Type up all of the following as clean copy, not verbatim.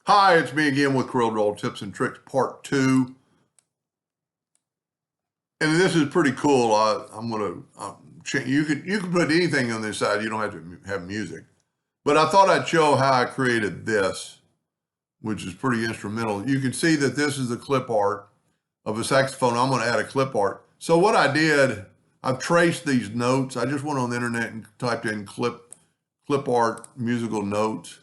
Hi, it's me again with Corel Tips and Tricks Part 2. And this is pretty cool. I'm going to, you can put anything on this side. You don't have to have music. But I thought I'd show how I created this, which is pretty instrumental. You can see that this is the clip art of a saxophone. I'm going to add a clip art. So what I did, I've traced these notes. I just went on the internet and typed in clip art musical notes.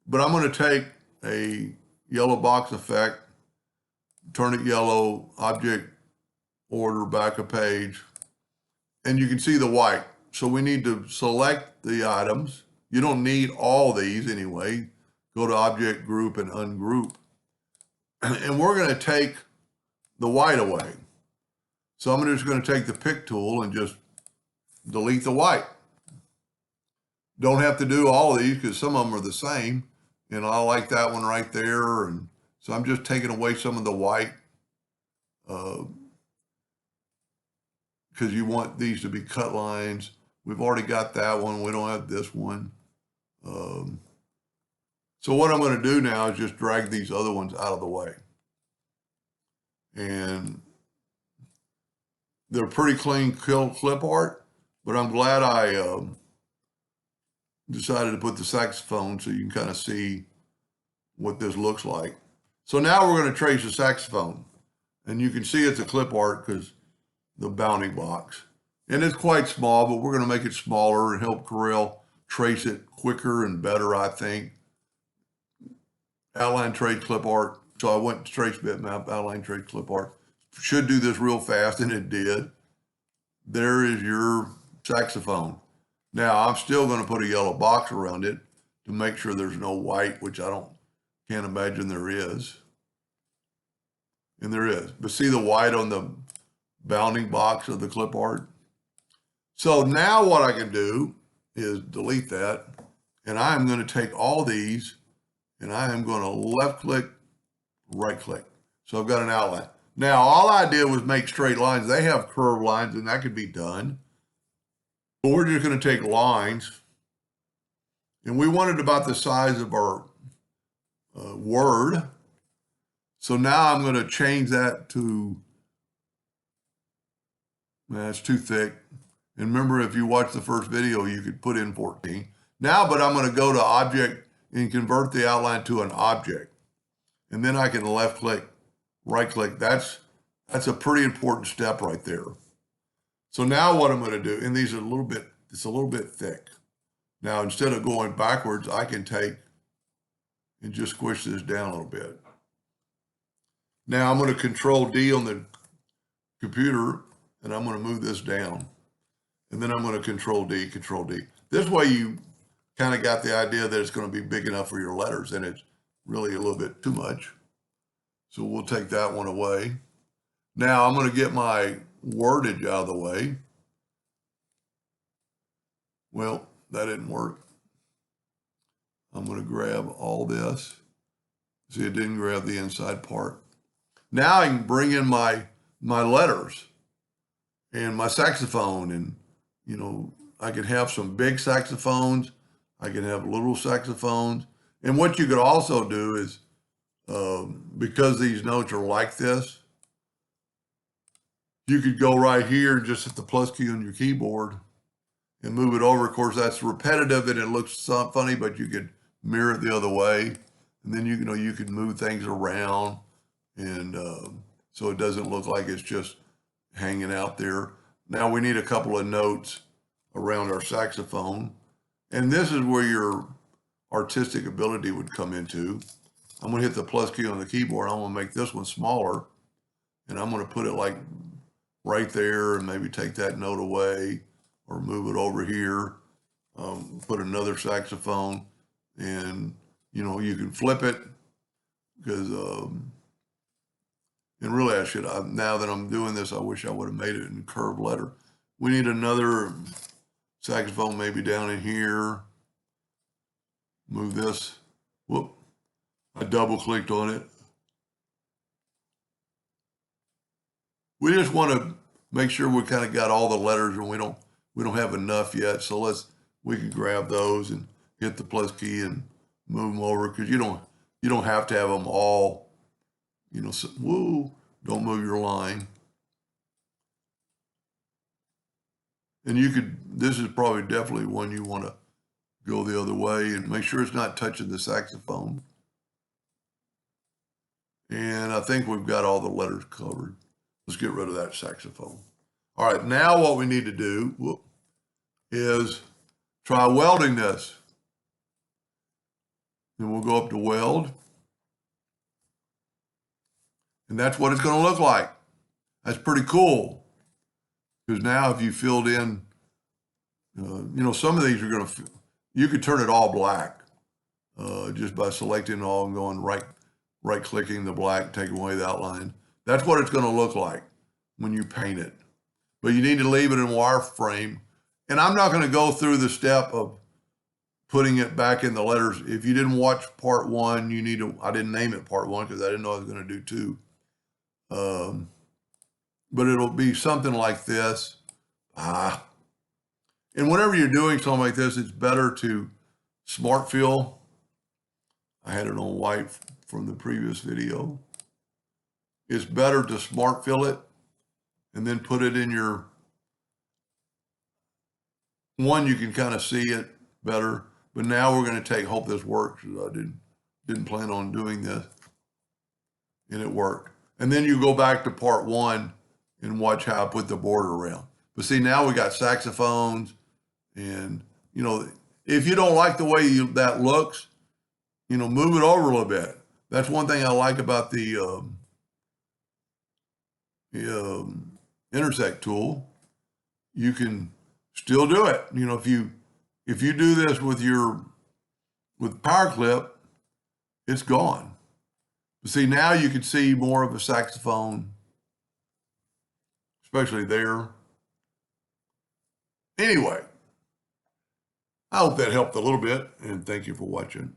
But I'm going to take a yellow box effect, turn it yellow, object order back a page, and you can see the white. So we need to select the items. You don't need all these anyway. Go to object group and ungroup. And we're going to take the white away. So I'm just going to take the pick tool and just delete the white. Don't have to do all of these because some of them are the same. And I like that one right there. And so I'm just taking away some of the white because you want these to be cut lines. We've already got that one. We don't have this one. So what I'm going to do now is just drag these other ones out of the way. And they're pretty clean clip art, but I'm glad I decided to put the saxophone so you can kind of see what this looks like. So now we're going to trace the saxophone. And you can see it's a clip art because the bounding box. And it's quite small, but we're going to make it smaller and help Corel trace it quicker and better, I think. Outline trace clip art. So I went to trace bitmap, outline trace clip art. Should do this real fast, and it did. There is your saxophone. Now I'm still going to put a yellow box around it to make sure there's no white, which can't imagine there is. And there is. But see the white on the bounding box of the clip art? So now what I can do is delete that. And I am going to take all these and I am going to left click, right click. So I've got an outline. Now all I did was make straight lines. They have curved lines and that could be done. But we're just going to take lines. And we want it about the size of our word. So now I'm going to change that to, that's too thick. And remember, if you watch the first video, you could put in 14. Now, but I'm going to go to object and convert the outline to an object. And then I can left click, right click. That's a pretty important step right there. So now what I'm going to do, and these are it's a little bit thick. Now, instead of going backwards, I can take and just squish this down a little bit. Now I'm going to Control D on the computer, and I'm going to move this down. And then I'm going to Control D. This way you kind of got the idea that it's going to be big enough for your letters, and it's really a little bit too much. So we'll take that one away. Now I'm going to get my wordage out of the way. Well, that didn't work. I'm going to grab all this. See, it didn't grab the inside part. Now I can bring in my letters and my saxophone, and I could have some big saxophones. I can have little saxophones. And what you could also do is, because these notes are like this, you could go right here and just hit the plus key on your keyboard and move it over. Of course, that's repetitive and it looks funny, but you could mirror it the other way. And then you could move things around, and so it doesn't look like it's just hanging out there. Now we need a couple of notes around our saxophone. And this is where your artistic ability would come into. I'm going to hit the plus key on the keyboard. I'm going to make this one smaller. And I'm going to put it like right there and maybe take that note away or move it over here. Put another saxophone, and you can flip it because and really now that I'm doing this, I wish I would have made it in curved letter. We need another saxophone maybe down in here. Move this. Whoop. I double clicked on it. We just want to make sure we kind of got all the letters, and we don't have enough yet. So we can grab those and hit the plus key and move them over, because you You don't have to have them all, so, woo, don't move your line. And this is probably definitely one you want to go the other way and make sure it's not touching the saxophone. And I think we've got all the letters covered. Let's get rid of that saxophone. All right, now what we need to do is try welding this. Then we'll go up to weld. And that's what it's going to look like. That's pretty cool. Because now if you filled in, some of these are going to, you could turn it all black just by selecting all and going right clicking the black, taking away the outline. That's what it's going to look like when you paint it. But you need to leave it in wireframe. And I'm not going to go through the step of putting it back in the letters. If you didn't watch part one, I didn't name it part one because I didn't know I was going to do two. But it'll be something like this. And whenever you're doing something like this, it's better to smart fill. I had it on white from the previous video. It's better to smart fill it and then put it in your one. You can kind of see it better. But now we're going to hope this works. I didn't plan on doing this. And it worked. And then you go back to part one and watch how I put the border around. But see, now we got saxophones. And, if you don't like the way that looks, move it over a little bit. That's one thing I like about the intersect tool. You can still do it. If you do this with power clip, it's gone. But see, now you can see more of a saxophone, especially there. Anyway, I hope that helped a little bit, and thank you for watching.